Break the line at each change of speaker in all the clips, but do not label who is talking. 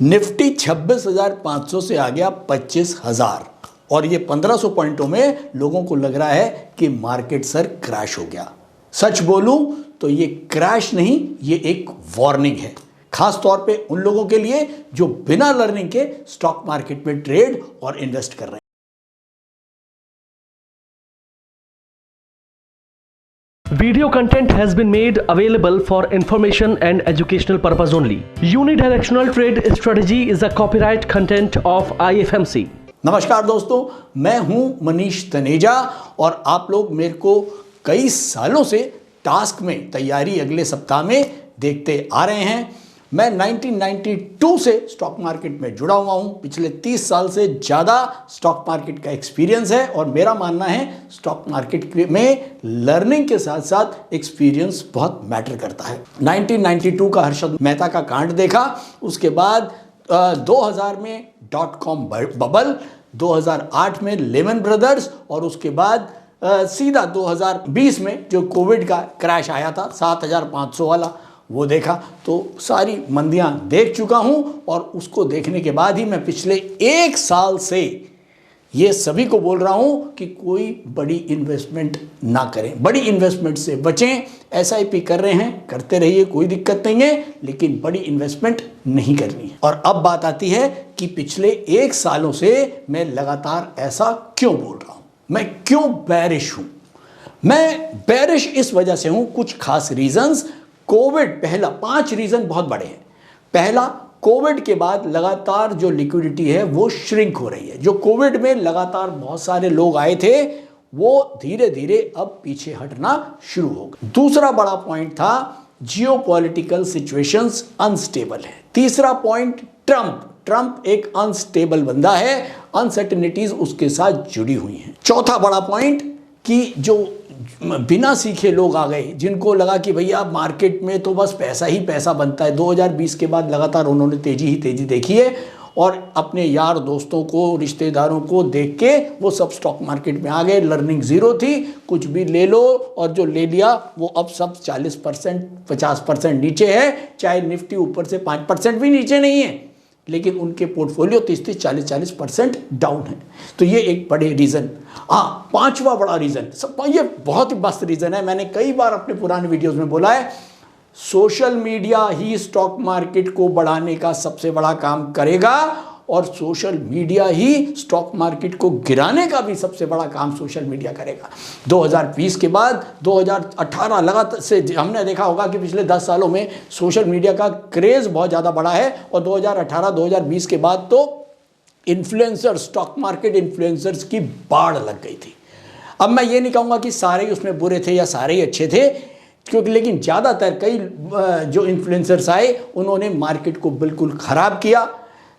Nifty 26,500 से आ गया 25,000 और ये 1500 पॉइंटों में लोगों को लग रहा है कि मार्केट सर क्रैश हो गया। सच बोलूं तो ये क्रैश नहीं, ये एक वार्निंग है, खास तौर पे उन लोगों के लिए जो बिना लर्निंग के स्टॉक मार्केट में ट्रेड और इन्वेस्ट कर रहे हैं।
Video content has been made available for information and educational purpose only. Unidirectional trade strategy is a copyright content of IFMC.
नमस्कार दोस्तों, मैं हूं मनीष तनेजा और आप लोग मेरे को कई सालों से टास्क में तैयारी अगले सप्ताह में देखते आ रहे हैं। मैं 1992 से स्टॉक मार्केट में जुड़ा हुआ हूं। पिछले 30 साल से ज़्यादा स्टॉक मार्केट का एक्सपीरियंस है और मेरा मानना है स्टॉक मार्केट में लर्निंग के साथ साथ एक्सपीरियंस बहुत मैटर करता है। 1992 का हर्षद मेहता का कांड देखा, उसके बाद 2000 में .com बबल, 2008 में लेमन ब्रदर्स और उसके बाद सीधा 2020 में जो कोविड का क्रैश आया था 7,500 वाला, वो देखा। तो सारी मंदियां देख चुका हूं और उसको देखने के बाद ही मैं पिछले 1 साल से ये सभी को बोल रहा हूं कि कोई बड़ी इन्वेस्टमेंट ना करें, बड़ी इन्वेस्टमेंट से बचें। SIP कर रहे हैं, करते रहिए, कोई दिक्कत नहीं है, लेकिन बड़ी इन्वेस्टमेंट नहीं करनी है। और अब बात आती है कि पिछले 1 सालों से मैं लगातार ऐसा क्यों बोल रहा हूं, मैं क्यों बेरिश हूं। मैं बेरिश इस वजह से हूं, कुछ खास रीजंस। कोविड पहला, 5 रीजन बहुत बड़े हैं। पहला, कोविड के बाद लगातार जो लिक्विडिटी है वो श्रिंक हो रही है। जो कोविड में लगातार बहुत सारे लोग आए थे वो धीरे धीरे अब पीछे हटना शुरू हो गए। दूसरा बड़ा पॉइंट था जियोपॉलिटिकल सिचुएशंस अनस्टेबल है। तीसरा पॉइंट ट्रंप एक अनस्टेबल बंदा है, अनसर्टेनिटीज उसके साथ जुड़ी हुई हैं। चौथा बड़ा पॉइंट कि जो बिना सीखे लोग आ गए, जिनको लगा कि भैया मार्केट में तो बस पैसा ही पैसा बनता है। 2020 के बाद लगातार उन्होंने तेजी देखी है और अपने यार दोस्तों को, रिश्तेदारों को देख के वो सब स्टॉक मार्केट में आ गए। लर्निंग जीरो थी, कुछ भी ले लो, और जो ले लिया वो अब सब 40% 50% नीचे है। चाहे निफ्टी ऊपर से 5% भी नीचे नहीं है, लेकिन उनके पोर्टफोलियो 30-30 40-40% डाउन है। तो ये एक बड़े रीज़न। हाँ, 5वां बड़ा रीज़न, ये बहुत ही मस्त रीज़न है, मैंने कई बार अपने पुराने वीडियोस में बोला है। सोशल मीडिया ही स्टॉक मार्केट को बढ़ाने का सबसे बड़ा काम करेगा और सोशल मीडिया ही स्टॉक मार्केट को गिराने का भी सबसे बड़ा काम सोशल मीडिया करेगा। 2020 के बाद 2018 लगातार से हमने देखा होगा कि पिछले 10 सालों में सोशल मीडिया का क्रेज़ बहुत ज़्यादा बढ़ा है और 2018-2020 के बाद तो इन्फ्लुएंसर, स्टॉक मार्केट इन्फ्लुएंसर्स की बाढ़ लग गई थी। अब मैं ये नहीं कहूँगा कि सारे ही उसमें बुरे थे या सारे ही अच्छे थे, क्योंकि लेकिन ज़्यादातर कई जो इन्फ्लुएंसर्स आए उन्होंने मार्केट को बिल्कुल ख़राब किया।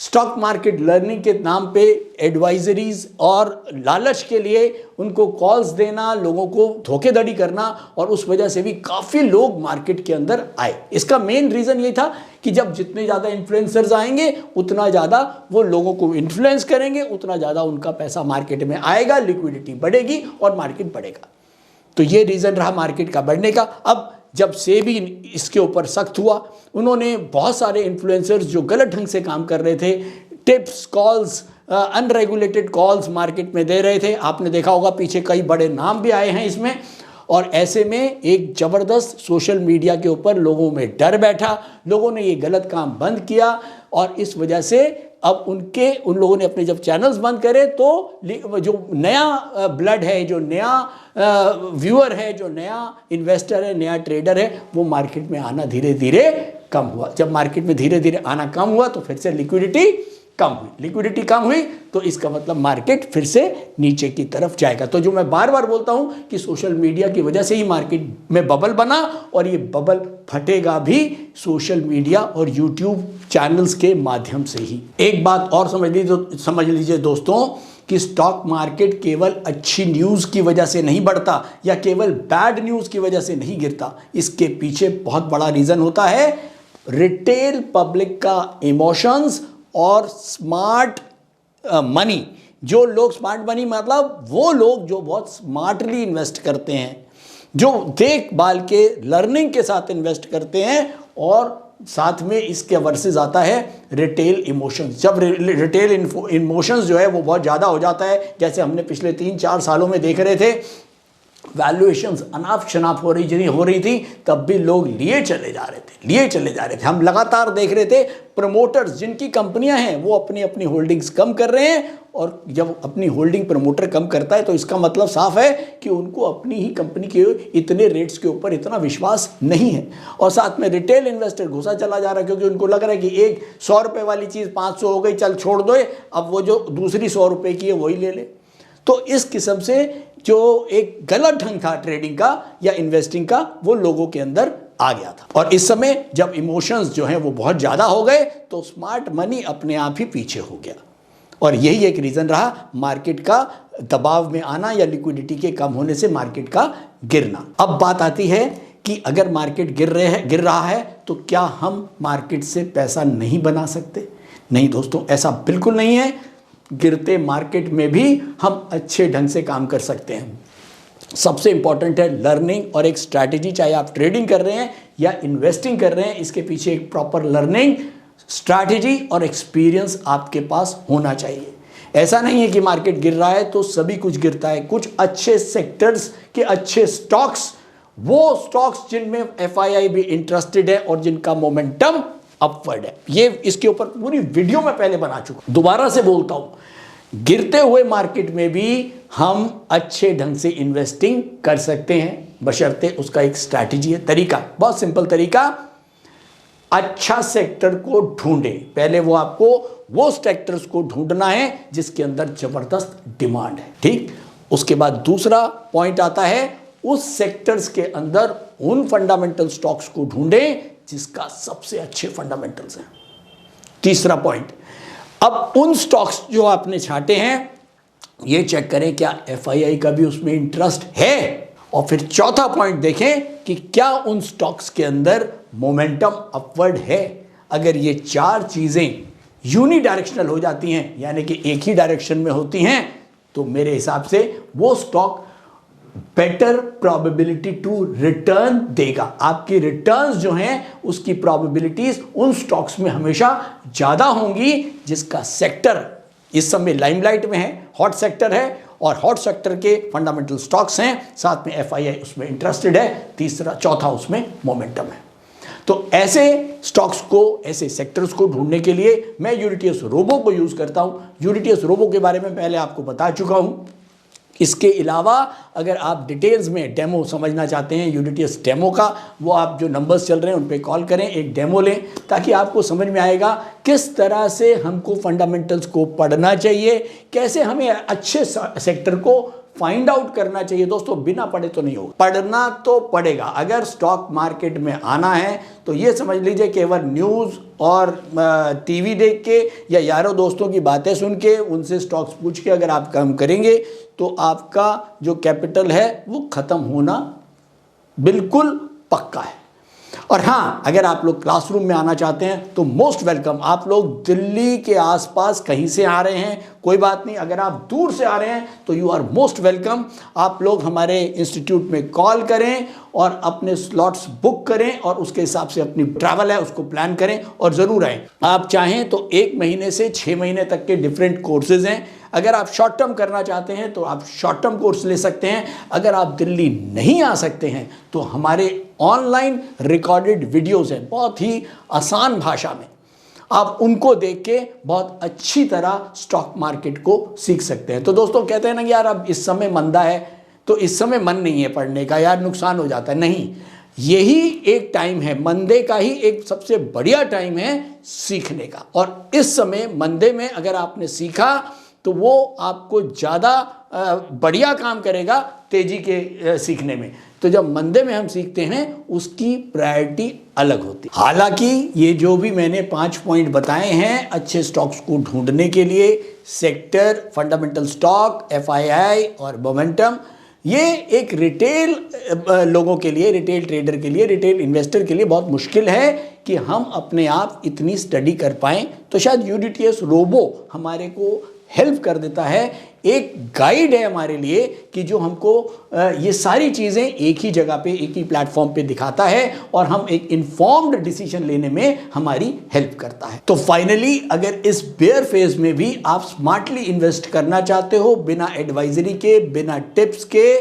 स्टॉक मार्केट लर्निंग के नाम पे एडवाइजरीज और लालच के लिए उनको कॉल्स देना, लोगों को धोखेधड़ी करना, और उस वजह से भी काफ़ी लोग मार्केट के अंदर आए। इसका मेन रीज़न ये था कि जब जितने ज़्यादा इन्फ्लुएंसर्स आएंगे उतना ज़्यादा वो लोगों को इन्फ्लुएंस करेंगे, उतना ज़्यादा उनका पैसा मार्केट में आएगा, लिक्विडिटी बढ़ेगी और मार्केट बढ़ेगा। तो ये रीज़न रहा मार्केट का बढ़ने का। अब जब सेबी इसके ऊपर सख्त हुआ, उन्होंने बहुत सारे इन्फ्लुएंसर्स जो गलत ढंग से काम कर रहे थे, tips, calls, unregulated calls market में दे रहे थे। आपने देखा होगा पीछे कई बड़े नाम भी आए हैं इसमें। और ऐसे में एक ज़बरदस्त सोशल मीडिया के ऊपर लोगों में डर बैठा, लोगों ने ये गलत काम बंद किया और इस वजह से अब उन लोगों ने अपने जब चैनल्स बंद करे तो जो नया ब्लड है, जो नया व्यूअर है, जो नया इन्वेस्टर है, नया ट्रेडर है, वो मार्केट में आना धीरे धीरे कम हुआ। जब मार्केट में धीरे धीरे आना कम हुआ तो फिर से लिक्विडिटी कम हुई तो इसका मतलब मार्केट फिर से नीचे की तरफ जाएगा। तो जो मैं बार बार बोलता हूं कि सोशल मीडिया की वजह से ही मार्केट में बबल बना और ये बबल फटेगा भी सोशल मीडिया और यूट्यूब चैनल्स के माध्यम से ही। एक बात और समझ लीजिए दोस्तों कि स्टॉक मार्केट केवल अच्छी न्यूज़ की वजह से नहीं बढ़ता या केवल बैड न्यूज़ की वजह से नहीं गिरता। इसके पीछे बहुत बड़ा रीज़न होता है रिटेल पब्लिक का इमोशंस और स्मार्ट मनी। जो लोग स्मार्ट मनी मतलब वो लोग जो बहुत स्मार्टली इन्वेस्ट करते हैं, जो देखभाल के लर्निंग के साथ इन्वेस्ट करते हैं और साथ में इसके वर्सेस आता है रिटेल इमोशंस। जब रिटेल इमोशंस जो है वो बहुत ज़्यादा हो जाता है, जैसे हमने पिछले 3-4 सालों में देख रहे थे, वैल्यूएशंस अनाप शनाप हो रही थी, तब भी लोग लिए चले जा रहे थे। हम लगातार देख रहे थे प्रमोटर्स जिनकी कंपनियां हैं वो अपनी अपनी होल्डिंग्स कम कर रहे हैं, और जब अपनी होल्डिंग प्रमोटर कम करता है तो इसका मतलब साफ है कि उनको अपनी ही कंपनी के इतने रेट्स के ऊपर इतना विश्वास नहीं है। और साथ में रिटेल इन्वेस्टर घुसा चला जा रहा है, क्योंकि उनको लग रहा है कि एक 100 रुपये वाली चीज़ 500 हो गई, चल छोड़ दो, अब वो जो दूसरी 100 रुपये की है वही ले ले। तो इस किस्म से जो एक गलत ढंग था ट्रेडिंग का या इन्वेस्टिंग का, वो लोगों के अंदर आ गया था। और इस समय जब इमोशंस जो हैं वो बहुत ज़्यादा हो गए तो स्मार्ट मनी अपने आप ही पीछे हो गया, और यही एक रीज़न रहा मार्केट का दबाव में आना या लिक्विडिटी के कम होने से मार्केट का गिरना। अब बात आती है कि अगर मार्केट गिर रहा है तो क्या हम मार्केट से पैसा नहीं बना सकते? नहीं दोस्तों, ऐसा बिल्कुल नहीं है। गिरते मार्केट में भी हम अच्छे ढंग से काम कर सकते हैं। सबसे इंपॉर्टेंट है लर्निंग और एक स्ट्रैटेजी। चाहे आप ट्रेडिंग कर रहे हैं या इन्वेस्टिंग कर रहे हैं, इसके पीछे एक प्रॉपर लर्निंग, स्ट्रैटेजी और एक्सपीरियंस आपके पास होना चाहिए। ऐसा नहीं है कि मार्केट गिर रहा है तो सभी कुछ गिरता है। कुछ अच्छे सेक्टर्स के अच्छे स्टॉक्स, वो स्टॉक्स जिनमें FII भी इंटरेस्टेड है और जिनका मोमेंटम अपवर्ड है, ये इसके ऊपर पूरी वीडियो में पहले बना चुका हूं। दोबारा से बोलता हूं, गिरते हुए मार्केट में भी हम अच्छे ढंग से इन्वेस्टिंग कर सकते हैं, बशर्ते उसका एक स्ट्रैटेजी है, तरीका, बहुत सिंपल तरीका। अच्छा सेक्टर को ढूंढें। पहले वो आपको वो सेक्टर्स को ढूंढना है जिसके अंदर जबरदस्त डिमांड है, ठीक। उसके बाद दूसरा पॉइंट आता है, उस सेक्टर्स के अंदर उन फंडामेंटल स्टॉक्स को ढूंढें जिसका सबसे अच्छे फंडामेंटल्स हैं। तीसरा पॉइंट, अब उन स्टॉक्स जो आपने छांटे हैं ये चेक करें क्या FII का भी उसमें इंटरेस्ट है, और फिर चौथा पॉइंट देखें कि क्या उन स्टॉक्स के अंदर मोमेंटम अपवर्ड है। अगर ये 4 चीजें यूनिडायरेक्शनल हो जाती हैं, यानी कि एक ही डायरेक्शन में होती हैं, तो मेरे हिसाब से वो stock better probability to return देगा। आपकी रिटर्न्स जो हैं उसकी प्रोबेबिलिटीज उन स्टॉक्स में हमेशा ज्यादा होंगी जिसका सेक्टर इस समय लाइमलाइट में है, हॉट सेक्टर है, और हॉट सेक्टर के फंडामेंटल स्टॉक्स हैं, साथ में FII उसमें इंटरेस्टेड है, चौथा उसमें मोमेंटम है। तो ऐसे स्टॉक्स को, ऐसे सेक्टर्स को ढूंढने के लिए मैं यूनिटीएस रोबो को यूज करता हूं। यूनिटीएस रोबो के बारे में पहले आपको बता चुका हूं। इसके अलावा अगर आप डिटेल्स में डेमो समझना चाहते हैं यूनिटीएस डेमो का, वो आप जो नंबर्स चल रहे हैं उन पे कॉल करें, एक डेमो लें, ताकि आपको समझ में आएगा किस तरह से हमको फंडामेंटल्स को पढ़ना चाहिए, कैसे हमें अच्छे सेक्टर को फाइंड आउट करना चाहिए। दोस्तों, बिना पढ़े तो नहीं होगा, पढ़ना तो पड़ेगा। अगर स्टॉक मार्केट में आना है तो ये समझ लीजिए केवल न्यूज़ और टीवी देख के या यारों दोस्तों की बातें सुन के, उनसे स्टॉक्स पूछ के अगर आप काम करेंगे तो आपका जो कैपिटल है वो ख़त्म होना बिल्कुल पक्का है। और हाँ, अगर आप लोग क्लासरूम में आना चाहते हैं तो मोस्ट वेलकम। आप लोग दिल्ली के आसपास कहीं से आ रहे हैं कोई बात नहीं, अगर आप दूर से आ रहे हैं तो यू आर मोस्ट वेलकम। आप लोग हमारे इंस्टीट्यूट में कॉल करें और अपने स्लॉट्स बुक करें और उसके हिसाब से अपनी ट्रैवल है उसको प्लान करें और ज़रूर आएँ। आप चाहें तो 1 महीने से 6 महीने तक के डिफरेंट कोर्सेज हैं। अगर आप शॉर्ट टर्म करना चाहते हैं तो आप शॉर्ट टर्म कोर्स ले सकते हैं। अगर आप दिल्ली नहीं आ सकते हैं तो हमारे ऑनलाइन रिकॉर्डेड वीडियोस हैं, बहुत ही आसान भाषा में, आप उनको देख के बहुत अच्छी तरह स्टॉक मार्केट को सीख सकते हैं। तो दोस्तों, कहते हैं ना कि यार अब इस समय मंदा है तो इस समय मन नहीं है पढ़ने का, यार नुकसान हो जाता है। नहीं, यही एक टाइम है, मंदे का ही एक सबसे बढ़िया टाइम है सीखने का। और इस समय मंदे में अगर आपने सीखा तो वो आपको ज़्यादा बढ़िया काम करेगा तेजी के सीखने में। तो जब मंदे में हम सीखते हैं उसकी प्रायोरिटी अलग होती है। हालांकि ये जो भी मैंने 5 पॉइंट बताए हैं अच्छे स्टॉक्स को ढूंढने के लिए, सेक्टर, फंडामेंटल स्टॉक, FII और मोमेंटम, ये एक रिटेल लोगों के लिए, रिटेल ट्रेडर के लिए, रिटेल इन्वेस्टर के लिए बहुत मुश्किल है कि हम अपने आप इतनी स्टडी कर पाएं। तो शायद यूनिटीएस रोबो हमारे को हेल्प कर देता है, एक गाइड है हमारे लिए कि जो हमको ये सारी चीज़ें एक ही जगह पे, एक ही प्लेटफॉर्म पे दिखाता है और हम एक इन्फॉर्म्ड डिसीजन लेने में हमारी हेल्प करता है। तो फाइनली अगर इस बेयर फेज में भी आप स्मार्टली इन्वेस्ट करना चाहते हो, बिना एडवाइजरी के, बिना टिप्स के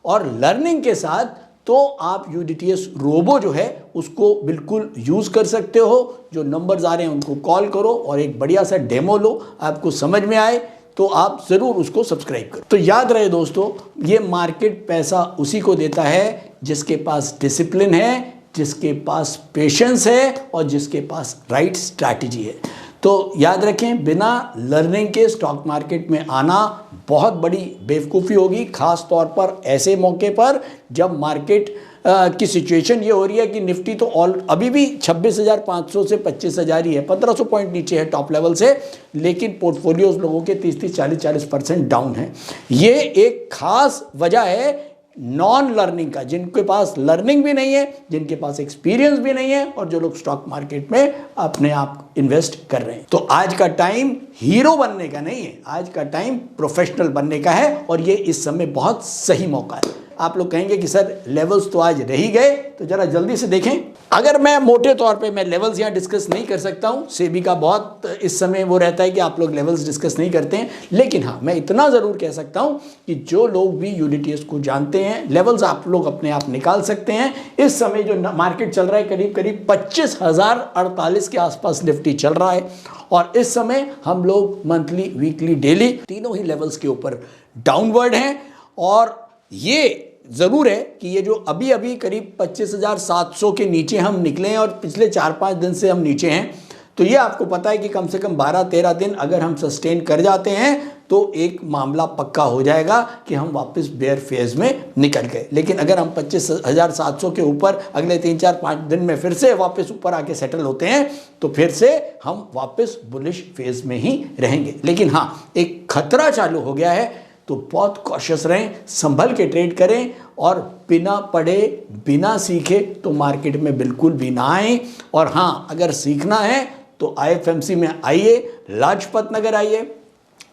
और लर्निंग के साथ, तो आप UDTS रोबो जो है उसको बिल्कुल यूज़ कर सकते हो। जो नंबर्स आ रहे हैं उनको कॉल करो और एक बढ़िया सा डेमो लो, आपको समझ में आए तो आप ज़रूर उसको सब्सक्राइब करो। तो याद रहे दोस्तों, ये मार्केट पैसा उसी को देता है जिसके पास डिसिप्लिन है, जिसके पास पेशेंस है और जिसके पास राइट स्ट्रैटेजी है। तो याद रखें, बिना लर्निंग के स्टॉक मार्केट में आना बहुत बड़ी बेवकूफ़ी होगी, ख़ास तौर पर ऐसे मौके पर जब मार्केट की सिचुएशन ये हो रही है कि निफ्टी तो अभी भी 26,500 से 25,000 ही है, 1,500 पॉइंट नीचे है टॉप लेवल से, लेकिन पोर्टफोलियोज लोगों के 30-30, 40-40% डाउन है। ये एक खास वजह है नॉन लर्निंग का, जिनके पास लर्निंग भी नहीं है, जिनके पास एक्सपीरियंस भी नहीं है और जो लोग स्टॉक मार्केट में अपने आप इन्वेस्ट कर रहे हैं। तो आज का टाइम हीरो बनने का नहीं है, आज का टाइम प्रोफेशनल बनने का है और ये इस समय बहुत सही मौका है। आप लोग कहेंगे कि सर लेवल्स तो आज रह ही गए, तो जरा जल्दी से देखें। अगर मैं मोटे तौर पे मैं लेवल्स यहाँ डिस्कस नहीं कर सकता हूँ, सेबी का बहुत इस समय वो रहता है कि आप लोग लेवल्स डिस्कस नहीं करते हैं, लेकिन हाँ मैं इतना ज़रूर कह सकता हूँ कि जो लोग भी UDTS को जानते हैं, लेवल्स आप लोग अपने आप निकाल सकते हैं। इस समय जो मार्केट चल रहा है करीब करीब 25,048 के आसपास निफ्टी चल रहा है और इस समय हम लोग मंथली, वीकली, डेली तीनों ही लेवल्स के ऊपर डाउनवर्ड हैं। और ये ज़रूर है कि ये जो अभी अभी करीब 25,700 के नीचे हम निकले हैं और पिछले 4-5 दिन से हम नीचे हैं, तो ये आपको पता है कि कम से कम 12-13 दिन अगर हम सस्टेन कर जाते हैं तो एक मामला पक्का हो जाएगा कि हम वापस बेयर फेज में निकल गए। लेकिन अगर हम 25,700 के ऊपर अगले 3-4-5 दिन में फिर से वापस ऊपर आके सेटल होते हैं तो फिर से हम वापस बुलिश फेज में ही रहेंगे। लेकिन हाँ, एक खतरा चालू हो गया है, तो बहुत कॉशियस रहें, संभल के ट्रेड करें और बिना पढ़े, बिना सीखे तो मार्केट में बिल्कुल भी ना आए। और हाँ, अगर सीखना है तो IFMC में आइए, लाजपत नगर आइए,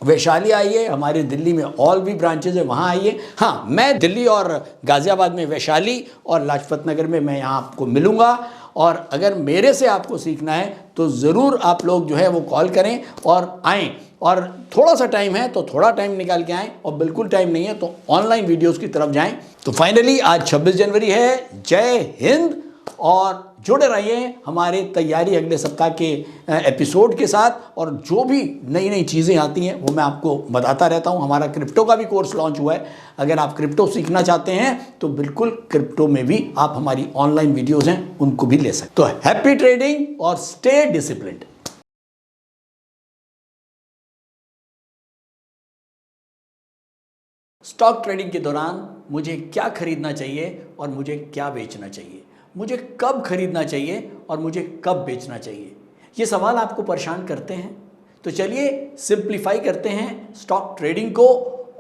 वैशाली आइए, हमारे दिल्ली में ऑल भी ब्रांचेज है, वहाँ आइए। हाँ, मैं दिल्ली और गाज़ियाबाद में, वैशाली और लाजपत नगर में मैं यहाँ आपको मिलूँगा। और अगर मेरे से आपको सीखना है तो ज़रूर आप लोग जो है वो कॉल करें और आएँ। और थोड़ा सा टाइम है तो थोड़ा टाइम निकाल के आएँ, और बिल्कुल टाइम नहीं है तो ऑनलाइन वीडियोस की तरफ जाएं। तो फाइनली आज 26 जनवरी है। जय हिंद। और जुड़े रहिए हमारे तैयारी अगले सप्ताह के एपिसोड के साथ, और जो भी नई नई चीज़ें आती हैं वो मैं आपको बताता रहता हूं। हमारा क्रिप्टो का भी कोर्स लॉन्च हुआ है, अगर आप क्रिप्टो सीखना चाहते हैं तो बिल्कुल क्रिप्टो में भी आप हमारी ऑनलाइन वीडियोज़ हैं उनको भी ले सकते। तो हैप्पी ट्रेडिंग और स्टे डिसिप्लिन्ड। स्टॉक ट्रेडिंग के दौरान मुझे क्या खरीदना चाहिए और मुझे क्या बेचना चाहिए, मुझे कब खरीदना चाहिए और मुझे कब बेचना चाहिए, ये सवाल आपको परेशान करते हैं। तो चलिए सिंप्लीफाई करते हैं स्टॉक ट्रेडिंग को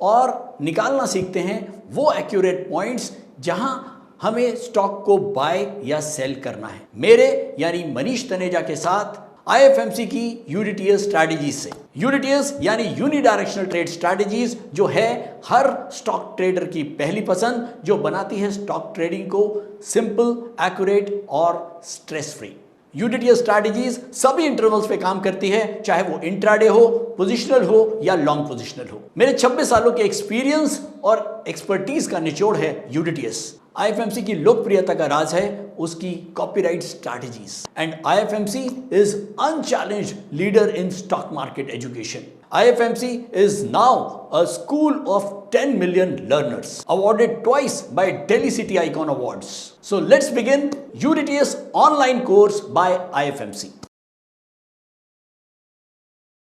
और निकालना सीखते हैं वो एक्यूरेट पॉइंट्स जहां हमें स्टॉक को बाय या सेल करना है, मेरे यानी मनीष तनेजा के साथ IFMC की UDTS स्ट्रैटेजीज से। UDTS यानी यूनिडायरेक्शनल ट्रेड स्ट्रैटेजीज, जो है हर स्टॉक ट्रेडर की पहली पसंद, जो बनाती है स्टॉक ट्रेडिंग को सिंपल, एक्यूरेट और स्ट्रेस फ्री। UDTS स्ट्रैटेजीज सभी इंटरवल्स पे काम करती है, चाहे वो इंट्राडे हो, पोजिशनल हो या लॉन्ग पोजिशनल हो। मेरे 26 सालों के एक्सपीरियंस और एक्सपर्टीज का निचोड़ है UDTS। IFMC की लोकप्रियता का राज है उसकी copyright strategies, and IFMC is unchallenged leader in stock market education. IFMC is now a school of 10 million learners, awarded twice by Delhi City Icon Awards. So let's begin UDTS online course by IFMC.